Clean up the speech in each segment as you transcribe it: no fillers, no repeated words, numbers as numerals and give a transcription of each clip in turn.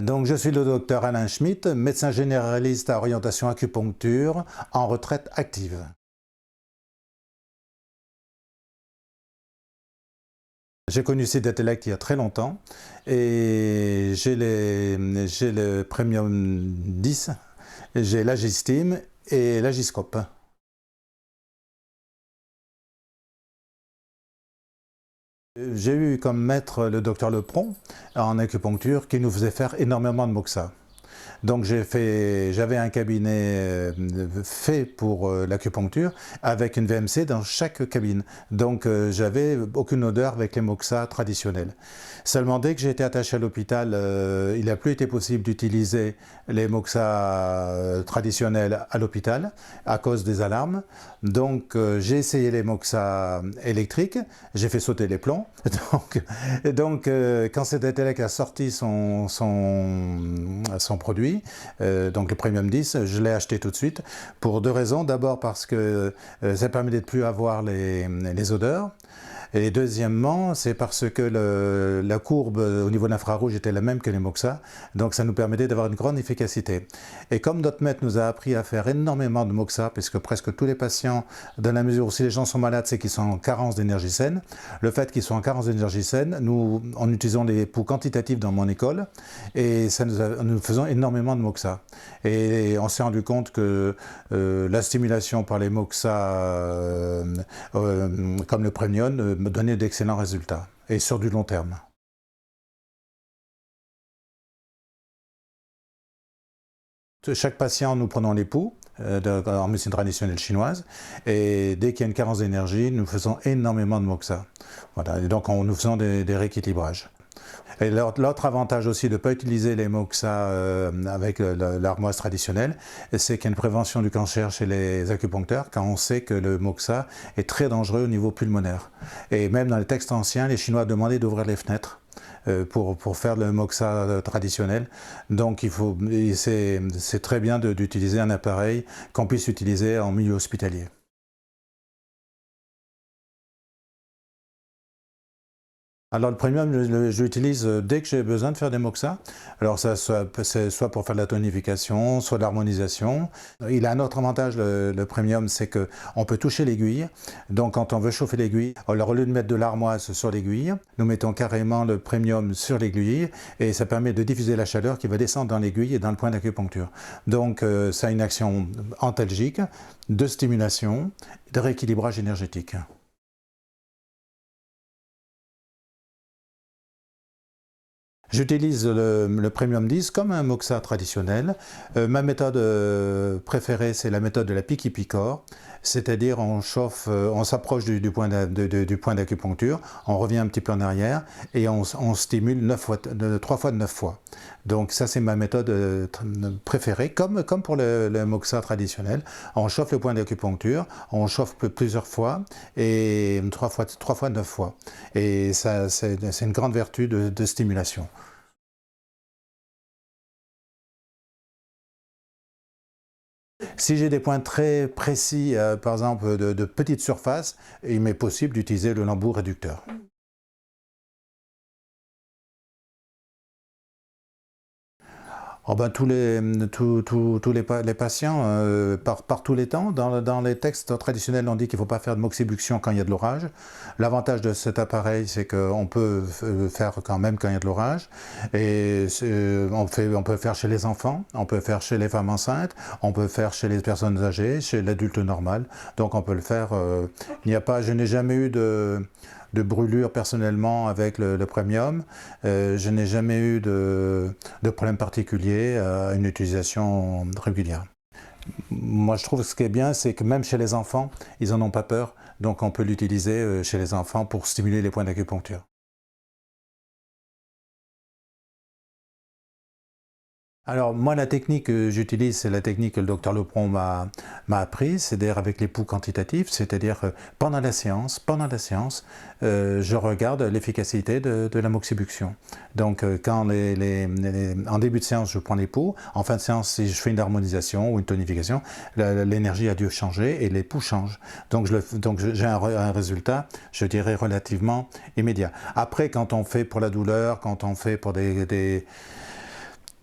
Donc, je suis le docteur Alain Schmitt, médecin généraliste à orientation acupuncture, en retraite active. J'ai connu Sidetelect il y a très longtemps et j'ai le Premium 10, j'ai l'Agistime et l'Agiscope. J'ai eu comme maître le docteur Lepron en acupuncture qui nous faisait faire énormément de moxa. Donc j'avais un cabinet fait pour l'acupuncture avec une VMC dans chaque cabine. Donc j'avais aucune odeur avec les moxa traditionnels. Seulement dès que j'ai été attaché à l'hôpital, il n'a plus été possible d'utiliser les moxa traditionnels à l'hôpital à cause des alarmes. Donc j'ai essayé les moxa électriques, j'ai fait sauter les plombs. Donc quand Sidetelect a sorti son produit, donc le Premium 10, je l'ai acheté tout de suite pour deux raisons. D'abord parce que ça permet de ne plus avoir les odeurs. Et deuxièmement, c'est parce que la courbe au niveau de l'infrarouge était la même que les moxa, donc ça nous permettait d'avoir une grande efficacité. Et comme notre maître nous a appris à faire énormément de moxa, puisque presque tous les patients, dans la mesure où si les gens sont malades, c'est qu'ils sont en carence d'énergie saine. Le fait qu'ils soient en carence d'énergie saine, nous utilisons des poux quantitatifs dans mon école, et nous faisons énormément de moxa. Et on s'est rendu compte que la stimulation par les moxa, comme le Premium, me donnait d'excellents résultats, et sur du long terme. Chaque patient, nous prenons les poux en médecine traditionnelle chinoise, et dès qu'il y a une carence d'énergie, nous faisons énormément de moxa. Voilà, et donc nous faisons des rééquilibrages. Et l'autre avantage aussi de ne pas utiliser les moxa avec l'armoise traditionnelle, c'est qu'il y a une prévention du cancer chez les acupuncteurs, quand on sait que le moxa est très dangereux au niveau pulmonaire. Et même dans les textes anciens, les Chinois demandaient d'ouvrir les fenêtres pour faire le moxa traditionnel. Donc c'est très bien d'utiliser un appareil qu'on puisse utiliser en milieu hospitalier. Alors le Premium, je l'utilise dès que j'ai besoin de faire des moxa. Alors c'est soit pour faire de la tonification, soit de l'harmonisation. Il a un autre avantage, le Premium, c'est qu'on peut toucher l'aiguille. Donc quand on veut chauffer l'aiguille, au lieu de mettre de l'armoise sur l'aiguille, nous mettons carrément le Premium sur l'aiguille, et ça permet de diffuser la chaleur qui va descendre dans l'aiguille et dans le point d'acupuncture. Donc ça a une action antalgique, de stimulation, de rééquilibrage énergétique. J'utilise le Premium 10 comme un moxa traditionnel. Ma méthode préférée, c'est la méthode de la piqui-picore, c'est-à-dire on chauffe, on s'approche du point d'acupuncture, on revient un petit peu en arrière et on stimule 3 fois de 9 fois. Donc ça, c'est ma méthode préférée, comme pour le moxa traditionnel. On chauffe le point d'acupuncture, on chauffe plusieurs fois, et 3 fois 9 fois. Et ça, c'est une grande vertu de stimulation. Si j'ai des points très précis, par exemple de petites surfaces, il m'est possible d'utiliser le lambeau réducteur. Oh ben, tous les patients, par tous les temps, dans les textes traditionnels, on dit qu'il ne faut pas faire de moxibluction quand il y a de l'orage. L'avantage de cet appareil, c'est qu'on peut faire quand même quand il y a de l'orage. Et on peut faire chez les enfants, on peut faire chez les femmes enceintes, on peut faire chez les personnes âgées, chez l'adulte normal. Donc on peut le faire. Je n'ai jamais eu de brûlure personnellement avec le Premium. Je n'ai jamais eu de problème particulier à une utilisation régulière. Moi, je trouve que ce qui est bien, c'est que même chez les enfants, ils n'en ont pas peur. Donc on peut l'utiliser chez les enfants pour stimuler les points d'acupuncture. Alors moi, la technique que j'utilise, c'est la technique que le docteur Lepron m'a apprise, c'est-à-dire avec les poux quantitatifs, c'est-à-dire pendant la séance, je regarde l'efficacité de la moxibluction. Donc quand en début de séance, je prends les poux, en fin de séance, si je fais une harmonisation ou une tonification, l'énergie a dû changer et les poux changent. Donc j'ai un résultat, je dirais, relativement immédiat. Après, quand on fait pour la douleur, quand on fait pour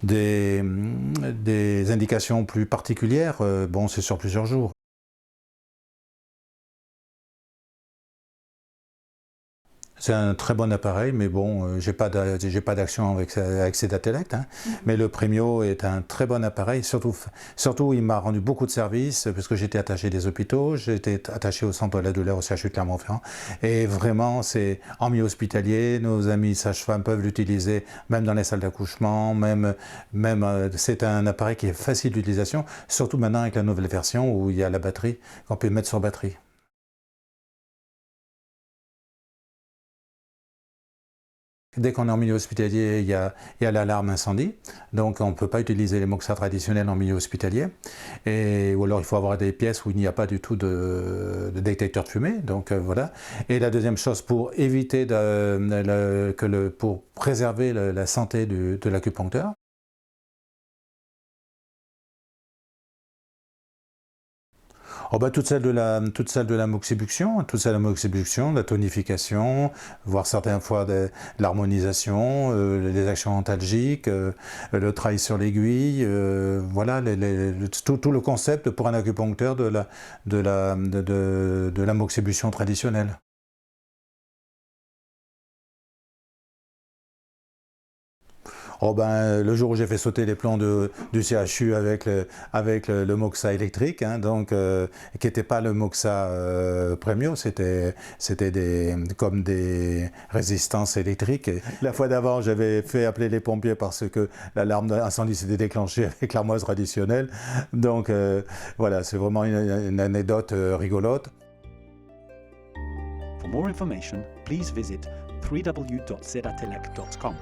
Des indications plus particulières, bon, c'est sur plusieurs jours. C'est un très bon appareil, mais bon, j'ai pas d'action avec ces Datelect, hein. Mais le Premio est un très bon appareil, surtout il m'a rendu beaucoup de services, parce que j'étais attaché des hôpitaux, j'étais attaché au centre de la douleur au CHU de Clermont-Ferrand, et vraiment, c'est en milieu hospitalier, nos amis sages-femmes peuvent l'utiliser, même dans les salles d'accouchement, c'est un appareil qui est facile d'utilisation, surtout maintenant avec la nouvelle version où il y a la batterie, qu'on peut mettre sur batterie. Dès qu'on est en milieu hospitalier, il y a l'alarme incendie, donc on ne peut pas utiliser les Moxa traditionnels en milieu hospitalier, ou alors il faut avoir des pièces où il n'y a pas du tout de détecteur de fumée, donc voilà. Et la deuxième chose, pour éviter, pour préserver la santé de l'acupuncteur, oh bah, toutes celles de la moxibuction, la tonification, voire certaines fois de l'harmonisation, les actions antalgiques, le travail sur l'aiguille, voilà, tout le concept pour un acupuncteur de la moxibution traditionnelle. Oh ben, le jour où j'ai fait sauter les plans du CHU avec le Moxa électrique, hein, donc, qui n'était pas le Moxa Premium, c'était comme des résistances électriques. Et la fois d'avant, j'avais fait appeler les pompiers parce que l'alarme d'incendie s'était déclenchée avec l'armoise traditionnelle. Donc voilà, c'est vraiment une anecdote rigolote. For more information, please visit www.sedatelec.com.